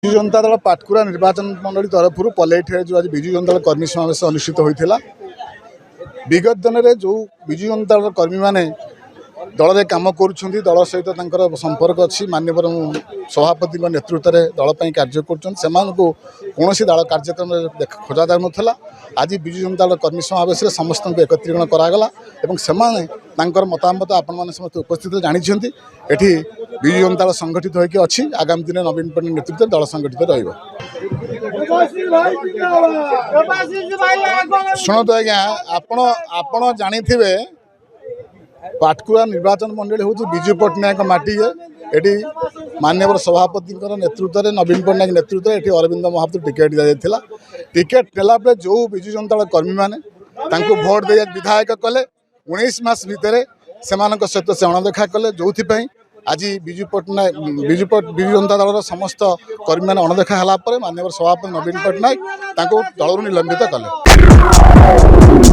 विजु जनता दल पाटकुरा निर्वाचन मंडली तरफ पलेठ जो आज विजु जनता दल कर्मी समावेश अनुष्ठित होता विगत दिन में जो विजु जनता दल कर्मी मैंने दल में कम कर दल सहित संपर्क अच्छी माननीय सभापति नेतृत्व में दलपाई कार्य कौन दल कार्यक्रम खोजा जा नाला आज विजु जनता दल कर्मी समावेश समस्त एकत्रीकरण करागला से मतामत आपण मैंने समस्त उपस्थित जानते ये विजु जनता दल संगठित होकर अच्छी आगामी दिन नवीन पट्टनायक नेतृत्व दल संगठित शुणु आज्ञा आपण जानी पाटकुरा निर्वाचन मंडली हूँ विजु पट्टनायक माटी ये माननीय सभापति नेतृत्व में नवीन पट्टनायक नेतृत्व में अरविंद महापात्र टिकेट दिया टिकेट नेला जो विजु जनता दल कर्मी मैंने भोट दे विधायक कले 19 मास भितर से सहित से अणदेखा कले जो आज विजु पट्टनायक विजु जनता दल समस्त कर्मी मैंने अणदेखा है माननीय सभापति नवीन पट्टनायक दल निलंबित कले।